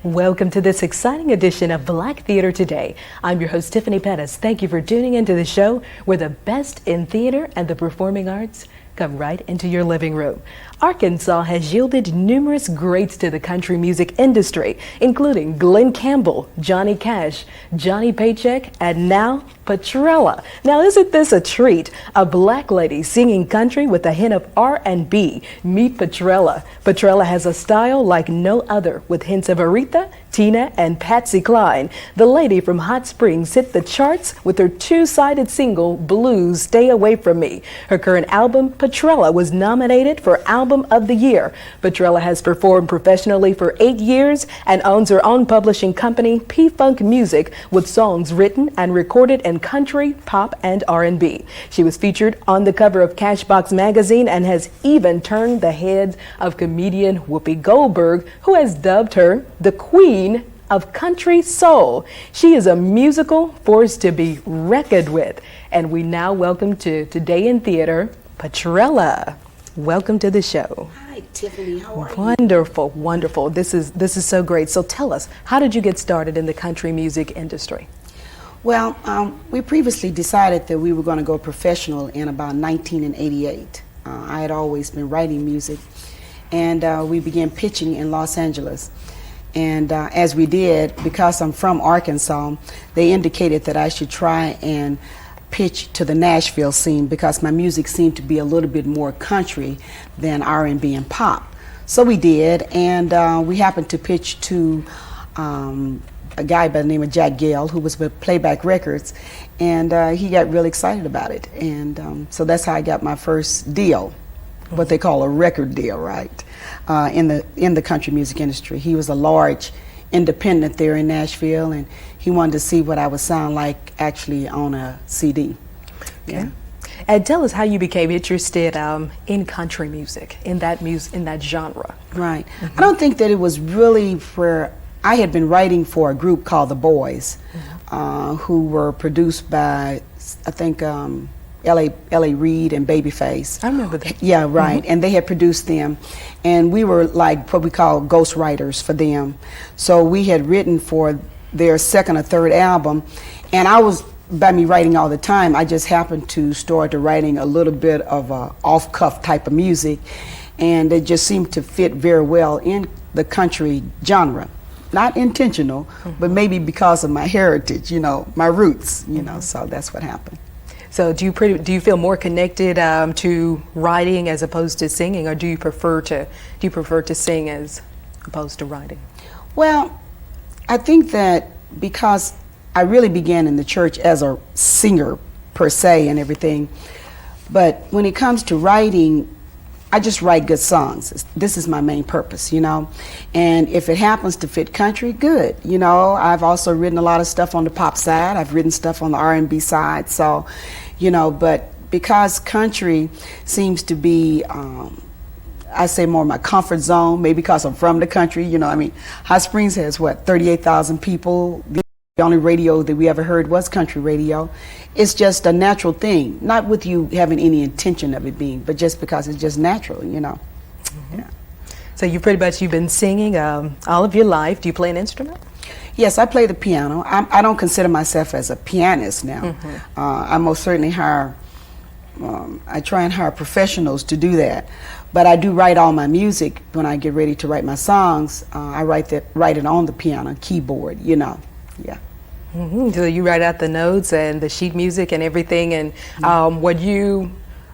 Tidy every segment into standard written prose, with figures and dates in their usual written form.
Welcome to this exciting edition of Black Theater Today. I'm your host, Tiffany Pettis. Thank you for tuning into the show where the best in theater and the performing arts come right into your living room. Arkansas has yielded numerous greats to the country music industry, including Glenn Campbell, Johnny Cash, Johnny Paycheck, and now Petrella. Now, isn't this a treat? A black lady singing country with a hint of R&B. Meet Petrella. Petrella has a style like no other, with hints of Aretha, Tina, and Patsy Cline. The lady from Hot Springs hit the charts with her two-sided single, Blues Stay Away From Me. Her current album, Petrella, was nominated for Album of the Year. Petrella has performed professionally for 8 years and owns her own publishing company, P-Funk Music, with songs written and recorded in country, pop, and R&B. She was featured on the cover of Cashbox magazine and has even turned the heads of comedian Whoopi Goldberg, who has dubbed her the Queen of Country Soul. She is a musical force to be reckoned with. And we now welcome to Today in Theater, Petrella. Welcome to the show. Hi, Tiffany. How are you? Wonderful, wonderful. This is so great. So tell us, how did you get started in the country music industry? Well, we previously decided that we were going to go professional in about 1988. I had always been writing music, and we began pitching in Los Angeles. And as we did, because I'm from Arkansas, they indicated that I should try and pitch to the Nashville scene because my music seemed to be a little bit more country than R&B and pop. So we did, and we happened to pitch to a guy by the name of Jack Gale, who was with Playback Records, and he got really excited about it. And so that's how I got my first deal, what they call a record deal, right, in the country music industry. He was a large independent there in Nashville, and he wanted to see what I would sound like actually on a CD. Okay. Yeah. And tell us how you became interested in country music, in that genre. Right. Mm-hmm. I don't think that it was really where I had been writing for a group called The Boys, who were produced by, I think, L.A. Reid and Babyface. I remember that. Yeah, right. Mm-hmm. And they had produced them, and we were like what we call ghost writers for them. So we had written for their second or third album, and by me writing all the time, I just happened to start writing a little bit of a off-cuff type of music, and it just seemed to fit very well in the country genre. Not intentional, but maybe because of my heritage, my roots, so that's what happened. So do you feel more connected to writing as opposed to singing, or do you prefer to sing as opposed to writing? Well, I think that because I really began in the church as a singer per se and everything, but when it comes to writing, I just write good songs. This is my main purpose, and if it happens to fit country, good. I've also written a lot of stuff on the pop side. I've written stuff on the R&B side, so, but because country seems to be, I say more my comfort zone, maybe because I'm from the country, Hot Springs has 38,000 people. The only radio that we ever heard was country radio. It's just a natural thing, not with you having any intention of it being, but just because it's just natural, Mm-hmm. Yeah. So you've been singing all of your life. Do you play an instrument? Yes, I play the piano. I don't consider myself as a pianist now. Mm-hmm. I most certainly I try and hire professionals to do that. But I do write all my music when I get ready to write my songs. I write it on the piano, keyboard, Yeah. Mm-hmm. So you write out the notes and the sheet music and everything, and what you,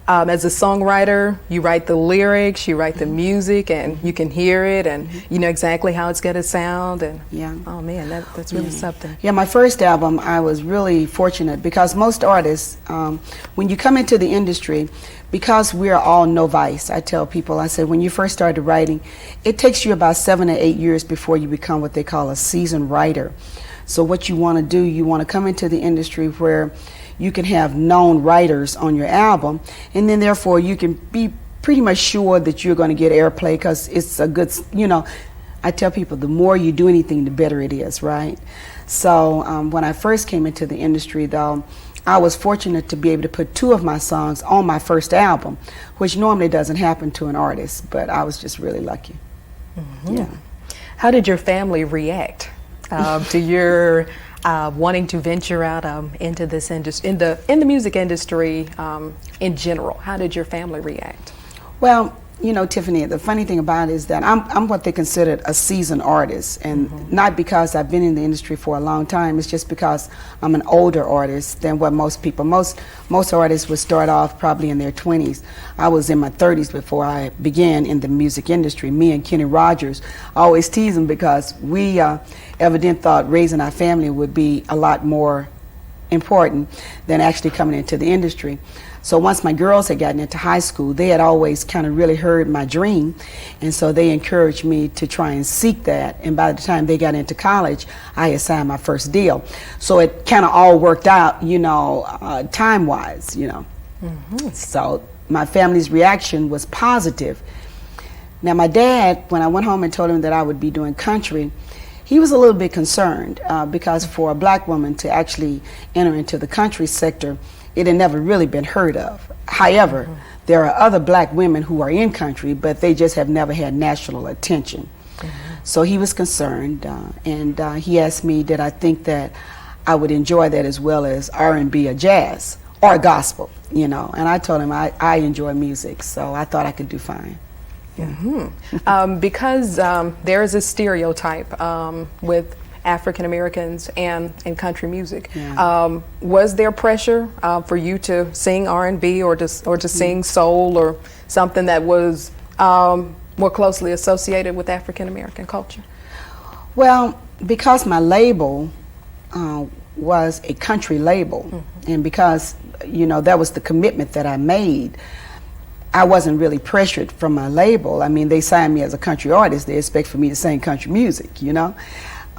as a songwriter, you write the lyrics, you write the music, and you can hear it, and you know exactly how it's going to sound, and oh man, that's really something. Yeah, my first album, I was really fortunate because most artists, when you come into the industry, because we're all novice, I tell people, I say, when you first started writing, it takes you about 7 or 8 years before you become what they call a seasoned writer. So what you want to do, you want to come into the industry where you can have known writers on your album, and then therefore you can be pretty much sure that you're going to get airplay because it's a good, I tell people the more you do anything, the better it is, right? So when I first came into the industry, though, I was fortunate to be able to put 2 of my songs on my first album, which normally doesn't happen to an artist, but I was just really lucky. Mm-hmm. Yeah. How did your family react to your wanting to venture out into this industry, in the music industry in general? How did your family react? Well, you know, Tiffany, the funny thing about it is that I'm what they considered a seasoned artist, and not because I've been in the industry for a long time. It's just because I'm an older artist than what most people. Most artists would start off probably in their 20s. I was in my 30s before I began in the music industry. Me and Kenny Rogers, I always tease him because we evidently thought raising our family would be a lot more important than actually coming into the industry. So once my girls had gotten into high school, they had always kind of really heard my dream, and so they encouraged me to try and seek that. And by the time they got into college, I had signed my first deal. So it kind of all worked out, you know, time-wise, you know. So my family's reaction was positive. Now my dad, when I went home and told him that I would be doing country, he was a little bit concerned because for a black woman to actually enter into the country sector, it had never really been heard of. However, there are other black women who are in country, but they just have never had national attention. So he was concerned, and he asked me did I think that I would enjoy that as well as R&B or jazz or gospel, you know. And I told him I enjoy music, so I thought I could do fine. Because there is a stereotype with African Americans and country music. Was there pressure for you to sing R&B or to sing soul or something that was more closely associated with African American culture? Well, because my label was a country label, and because, you know, that was the commitment that I made, I wasn't really pressured from my label. I mean, they signed me as a country artist. They expect for me to sing country music, you know.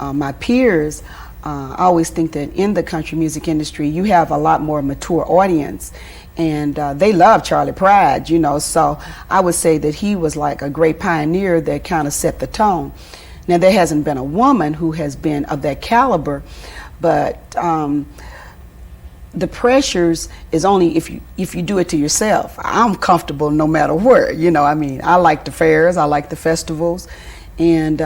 My peers, I always think that in the country music industry, you have a lot more mature audience, and they love Charlie Pride, you know, so I would say that he was like a great pioneer that kind of set the tone. Now, there hasn't been a woman who has been of that caliber, but the pressures is only if you do it to yourself. I'm comfortable no matter where, you know. I mean, I like the fairs, I like the festivals, and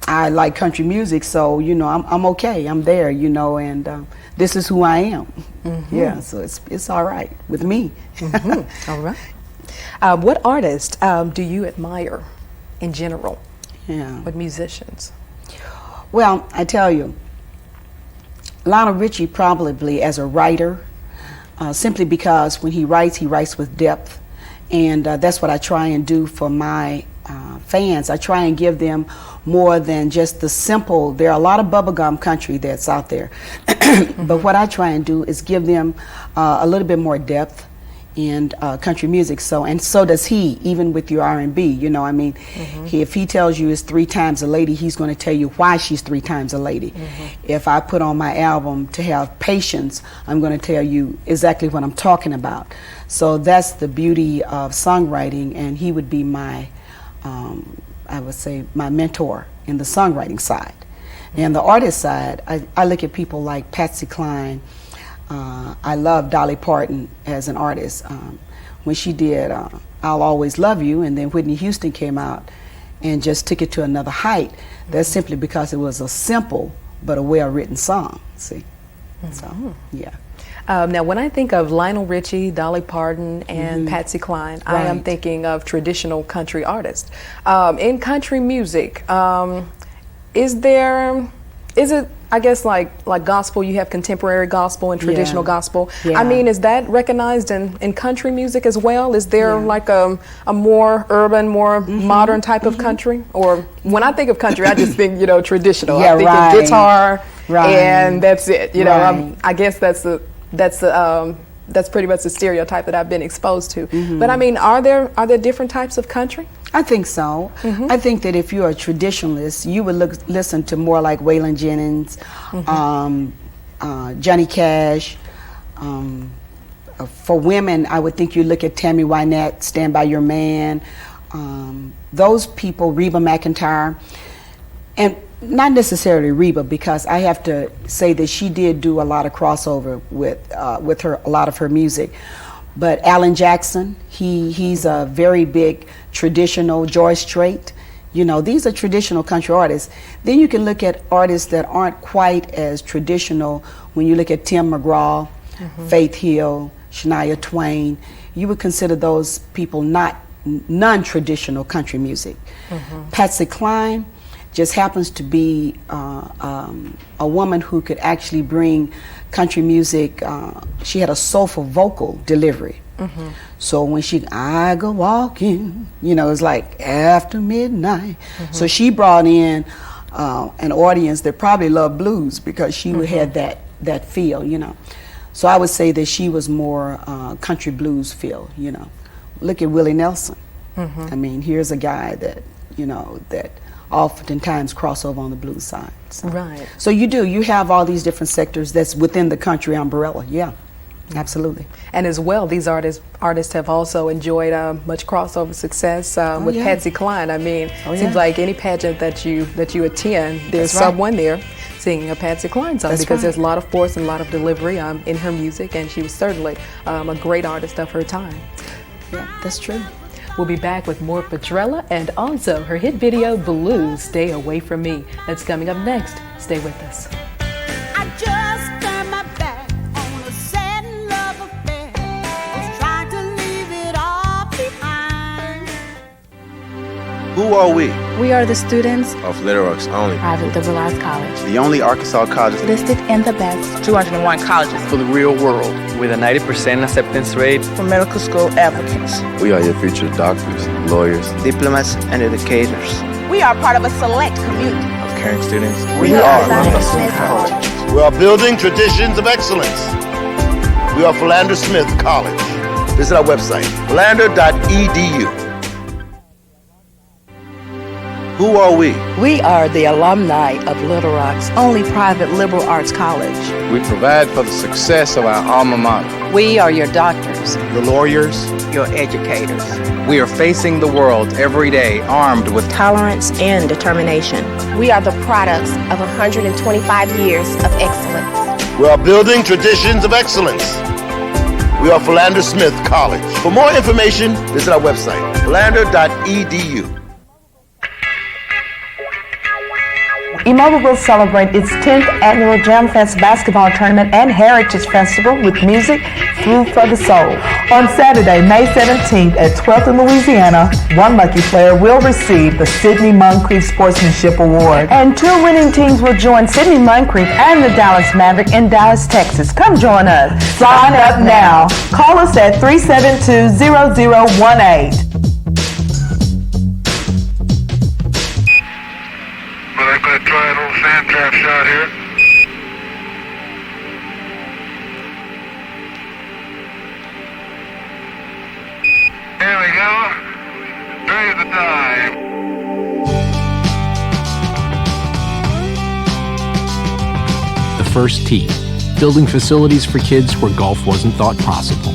I like country music, so, you know, I'm okay. I'm there, you know, and this is who I am. Yeah, so it's all right with me. All right. What artist do you admire in general? Yeah. What musicians? Well, I tell you, Lionel Richie probably as a writer, simply because when he writes with depth, and that's what I try and do for my fans. I try and give them more than just the simple. There are a lot of bubblegum country that's out there, but what I try and do is give them a little bit more depth in country music. So does he, even with your R&B, you know. I mean, if he tells you it's 3 times a lady, he's going to tell you why she's 3 times a lady. If I put on my album To Have Patience, I'm going to tell you exactly what I'm talking about. So that's the beauty of songwriting, and he would be my I would say my mentor in the songwriting side. And the artist side, I look at people like Patsy Cline. I love Dolly Parton as an artist. When she did I'll Always Love You, and then Whitney Houston came out and just took it to another height. That's simply because it was a simple but a well-written song, see? So, yeah. Now, when I think of Lionel Richie, Dolly Parton, and Patsy Cline, I am thinking of traditional country artists. In country music, is it, I guess, like gospel, you have contemporary gospel and traditional gospel. I mean, is that recognized in country music as well? Is there like a more urban, more modern type of country? Or when I think of country, I just think, you know, traditional. I'm thinking guitar, and that's it. You know, I guess that's pretty much the stereotype that I've been exposed to. But I mean, are there different types of country? I think so. I think that if you're a traditionalist, you would listen to more like Waylon Jennings, Johnny Cash. For women, I would think you look at Tammy Wynette, Stand By Your Man. Those people, Reba McEntire, and not necessarily Reba, because I have to say that she did do a lot of crossover with a lot of her music. But Alan Jackson, he's a very big traditional. George Strait, You know, these are traditional country artists. Then you can look at artists that aren't quite as traditional. When you look at Tim McGraw, Faith Hill, Shania Twain, you would consider those people not non-traditional country music. Patsy Cline just happens to be a woman who could actually bring country music. She had a soulful vocal delivery. So when I go walking, you know, it's like after midnight. So she brought in an audience that probably loved blues because she had that feel, you know. So I would say that she was more country blues feel, you know. Look at Willie Nelson. I mean, here's a guy that, you know, that oftentimes cross over on the blues side. So. Right. So you have all these different sectors that's within the country umbrella. Yeah, absolutely. And as well, these artists have also enjoyed much crossover success with Patsy Cline. I mean, it seems like any pageant that you attend, there's someone there singing a Patsy Cline song because there's a lot of force and a lot of delivery in her music, and she was certainly a great artist of her time. Yeah, that's true. We'll be back with more Petrella and also her hit video, Blues, Stay Away From Me. That's coming up next. Stay with us. I just turned my back on a sad love affair. Was trying to leave it all behind. Who are we? We are the students Of Little Rock's only. private liberal arts college, The only Arkansas college listed in the best 201 colleges for the real world with a 90% acceptance rate. for medical school applicants. We are your future doctors, lawyers, Diplomats and educators. We are part of a select community. Of caring students. We are Philander College. We are building traditions of excellence. We are Philander Smith College. Visit our website, philander.edu. Who are we? We are the alumni of Little Rock's only private liberal arts college. We provide for the success of our alma mater. We are your doctors, The lawyers. your educators. We are facing the world every day armed with tolerance, and determination. We are the products of 125 years of excellence. We are building traditions of excellence. We are Philander Smith College. For more information, visit our website, philander.edu. Immobile will celebrate its 10th annual Jam Fest basketball tournament and Heritage Festival with music, food for the soul. On Saturday, May 17th at 12th in Louisiana, one lucky player will receive the Sidney Moncrief Sportsmanship Award. And two winning teams will join Sidney Moncrief and the Dallas Maverick in Dallas, Texas. Come join us. Sign up now. Call us at 372-0018. I'm going to try a little sand trap shot here. There we go. There's the dive. The first tee, building facilities for kids where golf wasn't thought possible.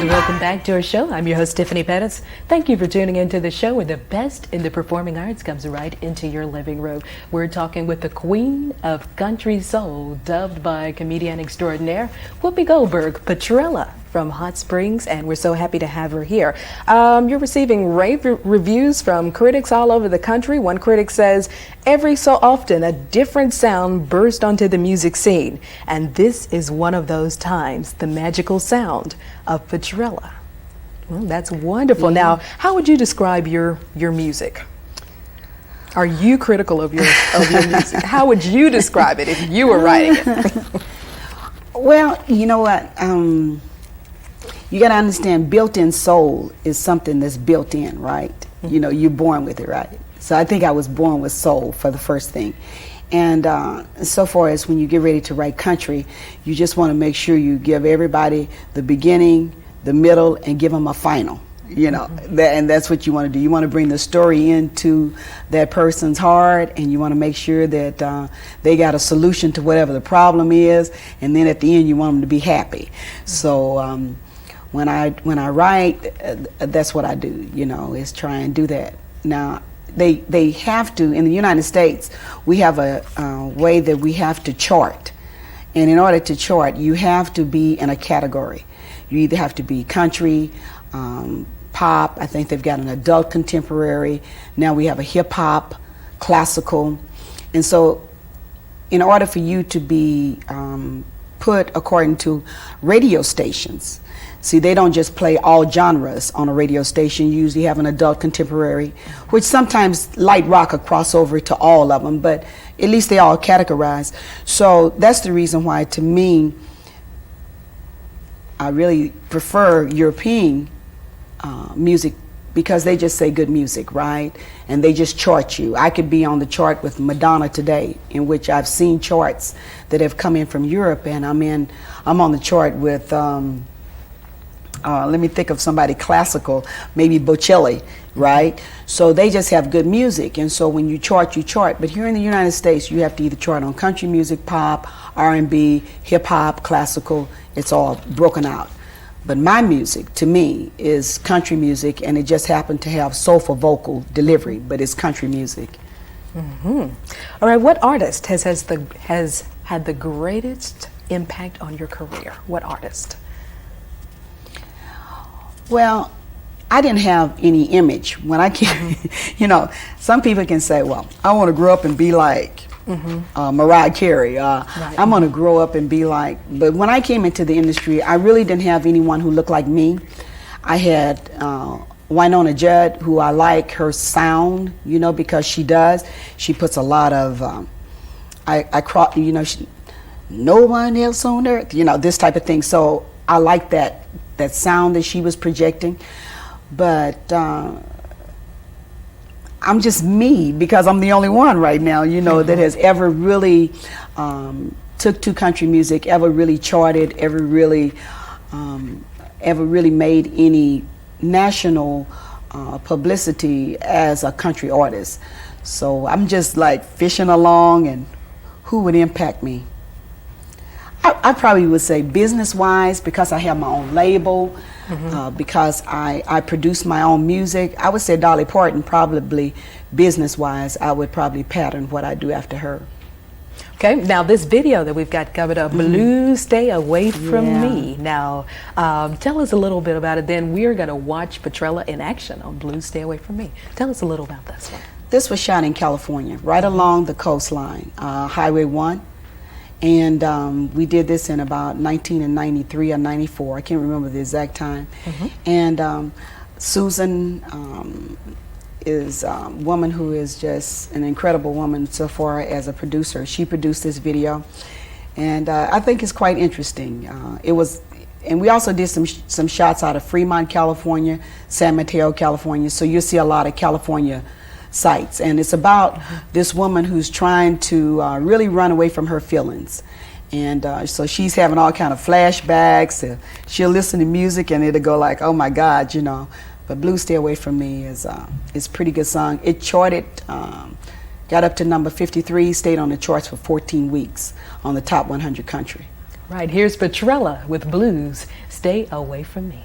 Welcome back to our show. I'm your host, Tiffany Pettis. Thank you for tuning into the show where the best in the performing arts comes right into your living room. We're talking with the queen of country soul, dubbed by comedian extraordinaire Whoopi Goldberg, Petrella from Hot Springs, and we're so happy to have her here. You're receiving rave reviews from critics all over the country. One critic says, every so often a different sound bursts onto the music scene, and this is one of those times, the magical sound of Petrella. Well, that's wonderful. Now, how would you describe your music? Are you critical of your music? How would you describe it if you were writing it? Well, you know what? You got to understand, built-in soul is something that's built in, right? You know, you're born with it, right? So I think I was born with soul for the first thing. And so far as when you get ready to write country, you just want to make sure you give everybody the beginning, the middle, and give them a final. You know, and that's what you want to do. You want to bring the story into that person's heart, and you want to make sure that they got a solution to whatever the problem is, and then at the end you want them to be happy. So when I write, that's what I do. You know, is try and do that. Now they have to, in the United States, we have a way that we have to chart, and in order to chart, you have to be in a category. You either have to be country, pop. I think they've got an adult contemporary. Now we have a hip hop, classical. And so in order for you to be put according to radio stations, see, they don't just play all genres on a radio station. You usually have an adult contemporary, which sometimes light rock will cross over to all of them, but at least they all categorize. So that's the reason why, to me, I really prefer European music, because they just say good music, right? And they just chart you. I could be on the chart with Madonna today, in which I've seen charts that have come in from Europe, and I'm on the chart with let me think of somebody classical, maybe Bocelli, right? So they just have good music, and so when you chart, you chart. But here in the United States, you have to either chart on country music, pop, R&B, hip hop, classical. It's all broken out. But my music, to me, is country music, and it just happened to have soulful vocal delivery, but it's country music. Mm-hmm. All right, what artist has had the greatest impact on your career? What artist? Well, I didn't have any image when I came. You know, some people can say, well, I want to grow up and be like Mariah Carey. Right. I'm going to grow up and be like, but when I came into the industry, I really didn't have anyone who looked like me. I had Winona Judd, who I like her sound, you know, because she puts a lot of, you know, no one else on earth, you know, this type of thing. So I like that sound that she was projecting. But I'm just me, because I'm the only one right now, you know, that has ever really took to country music, ever really charted, ever really made any national publicity as a country artist. So I'm just like fishing along, and who would impact me? I probably would say business-wise, because I have my own label, because I produce my own music. I would say Dolly Parton. Probably business-wise, I would probably pattern what I do after her. Okay, now this video that we've got coming up, Blues Stay Away From Me. Now, tell us a little bit about it. Then we're going to watch Petrella in action on Blues Stay Away From Me. Tell us a little about this one. This was shot in California, right along the coastline, Highway 1. And we did this in about 1993 or 94. I can't remember the exact time. And Susan is a woman who is just an incredible woman so far as a producer. She produced this video, and I think it's quite interesting. And we also did some shots out of Fremont, California, San Mateo, California. So you'll see a lot of California sites, and it's about this woman who's trying to really run away from her feelings, and so she's having all kind of flashbacks. She'll listen to music and it'll go like, oh my God, you know. But Blues Stay Away From Me is a pretty good song. It charted, got up to number 53, stayed on the charts for 14 weeks on the top 100 country. Right, here's Petrella with Blues Stay Away From Me.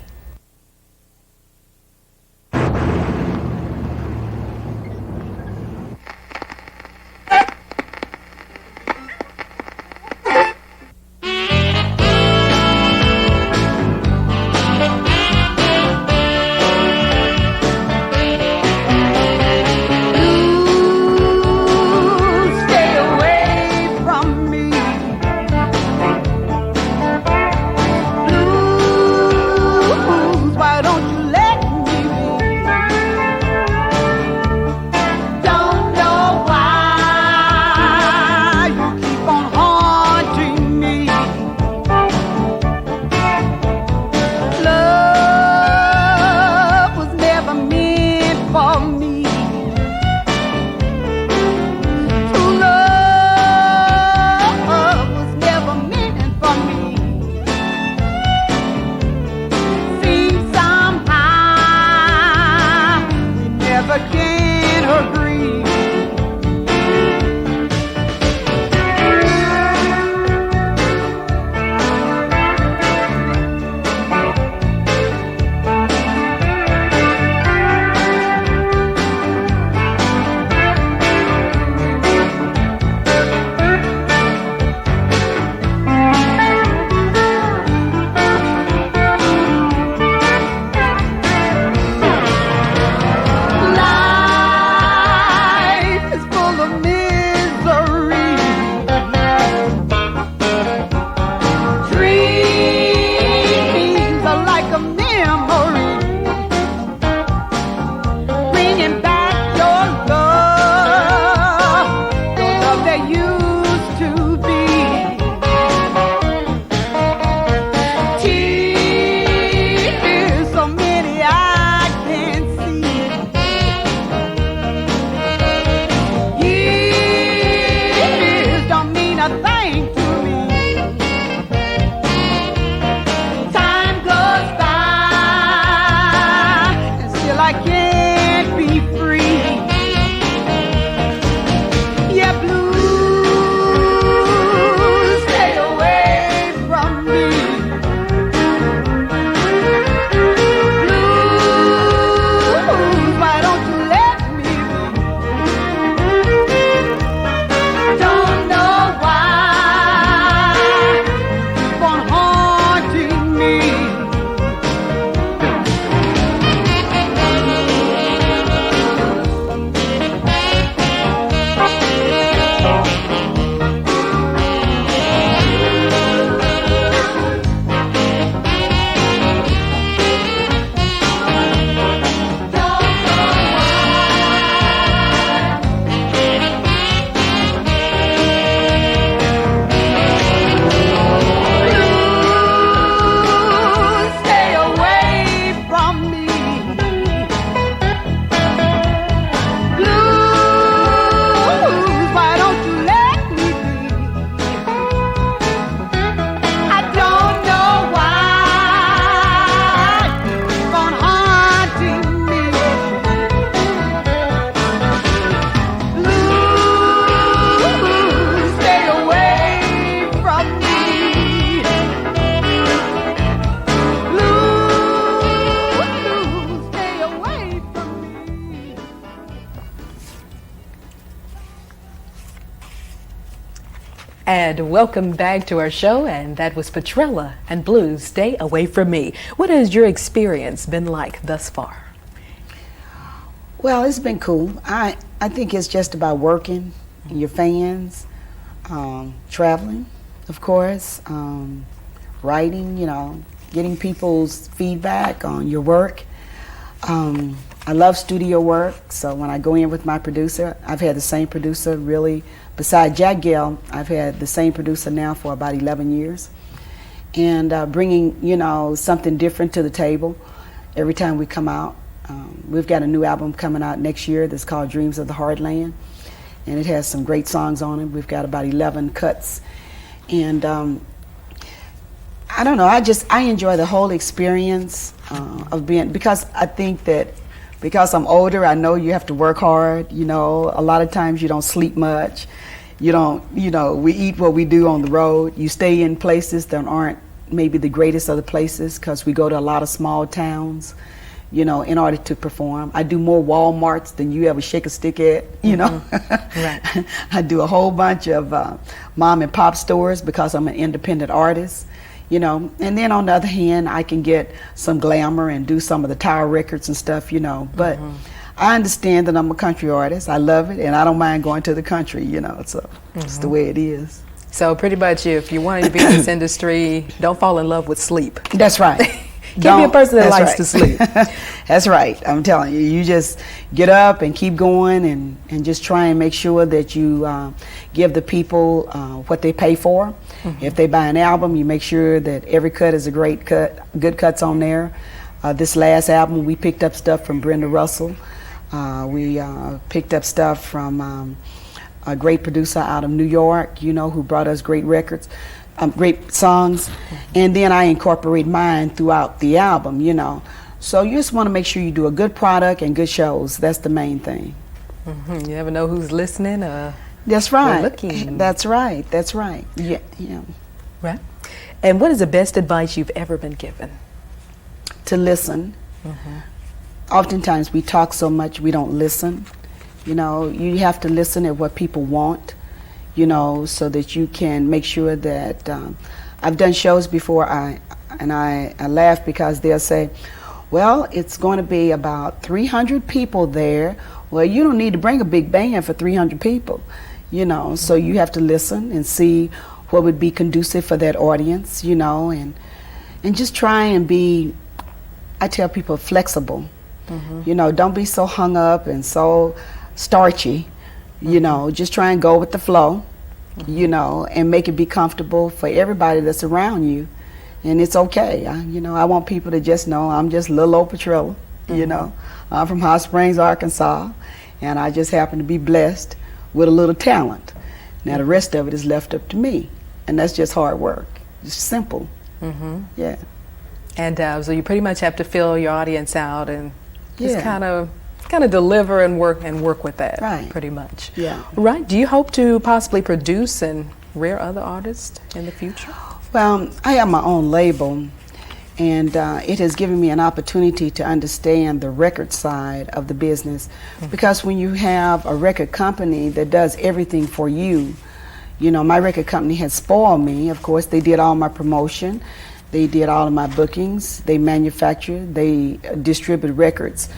And welcome back to our show, and that was Petrella and Blues, Stay Away From Me. What has your experience been like thus far? Well, it's been cool. I think it's just about working, your fans, traveling, of course, writing, getting people's feedback on your work. I love studio work, so when I go in with my producer, I've had the same producer really, besides Jack Gale, I've had the same producer now for about 11 years. And bringing, something different to the table every time we come out. We've got a new album coming out next year that's called Dreams of the Heartland, and it has some great songs on it. We've got about 11 cuts. And I don't know, I enjoy the whole experience of being, because I think that because I'm older, I know you have to work hard, a lot of times you don't sleep much. We eat what we do on the road. You stay in places that aren't maybe the greatest of the places because we go to a lot of small towns, in order to perform. I do more Walmarts than you ever shake a stick at, Right. I do a whole bunch of mom and pop stores because I'm an independent artist. And then on the other hand, I can get some glamour and do some of the Tower Records and stuff, but I understand that I'm a country artist. I love it, and I don't mind going to the country, so it's the way it is. So pretty much if you want to be in this industry, don't fall in love with sleep. That's right. Can't be a person that likes to sleep. That's right. I'm telling you, you just get up and keep going and just try and make sure that you give the people what they pay for. If they buy an album, you make sure that every cut is a great cut, good cuts on there. This last album, we picked up stuff from Brenda Russell. We picked up stuff from a great producer out of New York, who brought us great records. Great songs, and then I incorporate mine throughout the album, So you just want to make sure you do a good product and good shows. That's the main thing. You never know who's listening. That's right. Looking. That's right. That's right. Yeah. Right. And what is the best advice you've ever been given? To listen. Oftentimes we talk so much we don't listen. You have to listen at what people want. So that you can make sure that I've done shows before. I laugh because they'll say, well, it's going to be about 300 people there. Well, you don't need to bring a big band for 300 people, so you have to listen and see what would be conducive for that audience, and just try and be, I tell people, flexible. Don't be so hung up and so starchy. Just try and go with the flow, and make it be comfortable for everybody that's around you. And it's okay. I want people to just know I'm just little old Petrella, I'm from Hot Springs, Arkansas, and I just happen to be blessed with a little talent. Now the rest of it is left up to me, and that's just hard work. It's simple. Yeah. And so you pretty much have to fill your audience out and just kind of deliver and work with that, right? Pretty much. Yeah. Right. Do you hope to possibly produce and rear other artists in the future? Well, I have my own label, and it has given me an opportunity to understand the record side of the business. Because when you have a record company that does everything for you, my record company has spoiled me. Of course, they did all my promotion, they did all of my bookings, they manufactured, they distribute records.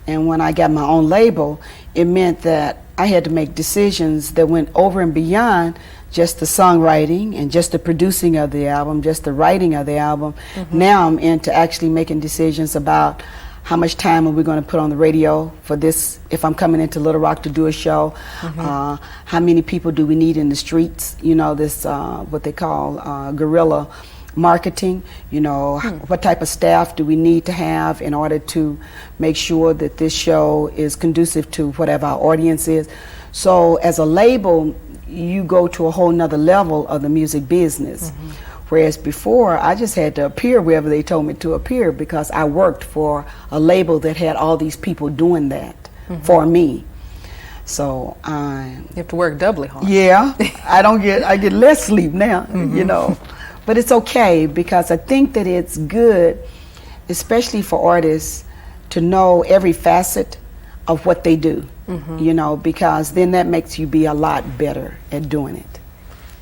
And when I got my own label, it meant that I had to make decisions that went over and beyond just the songwriting and just the producing of the album, just the writing of the album. Now I'm into actually making decisions about how much time are we going to put on the radio for this, if I'm coming into Little Rock to do a show, how many people do we need in the streets, this what they call guerrilla marketing, what type of staff do we need to have in order to make sure that this show is conducive to whatever our audience is. So as a label, you go to a whole nother level of the music business. Whereas before, I just had to appear wherever they told me to appear because I worked for a label that had all these people doing that for me. So you have to work doubly hard. Yeah, I get less sleep now, But it's okay because I think that it's good, especially for artists, to know every facet of what they do, because then that makes you be a lot better at doing it.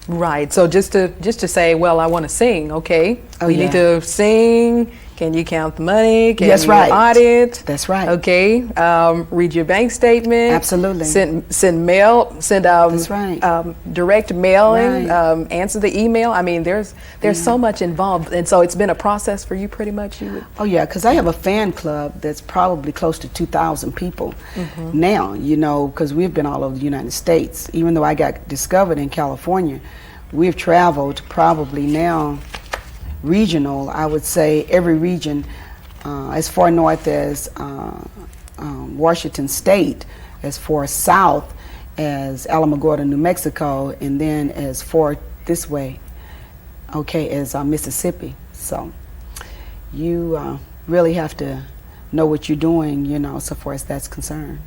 Right. So just to say, well, I want to sing. Okay. Oh, we yeah. need to sing. Can you count the money? Can That's you right. audit? That's right. Okay. Read your bank statement. Absolutely. Send mail. Send That's right. direct mailing. Right. Answer the email. I mean, there's so much involved, and so it's been a process for you, pretty much. You would. Oh yeah, because I have a fan club that's probably close to 2,000 people now. You know, because we've been all over the United States. Even though I got discovered in California, we've traveled probably now regional. I would say every region, as far north as Washington State, as far south as Alamogordo, New Mexico, and then as far this way, okay, as Mississippi. So you really have to know what you're doing, you know, so far as that's concerned.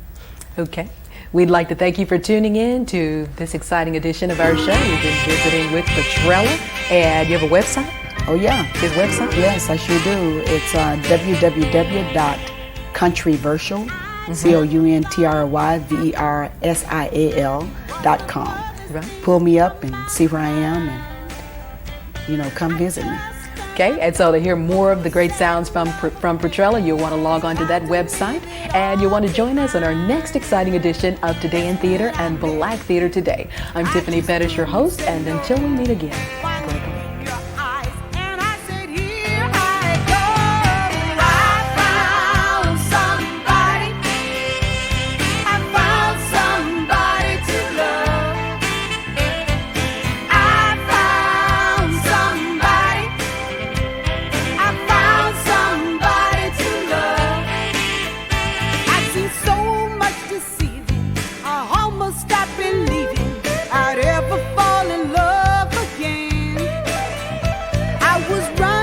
Okay. We'd like to thank you for tuning in to this exciting edition of our show. We've been visiting with Petrella, and you have a website? Oh yeah. His website? Yes, I sure do. It's www.countryversal, COUNTRYVERSIAL.com. Right. Pull me up and see where I am, and you know, come visit me. Okay, and so to hear more of the great sounds from Petrella, you'll want to log on to that website, and you'll want to join us on our next exciting edition of Today in Theater and Black Theater Today. I'm Tiffany Pettis, your host, and until we meet again.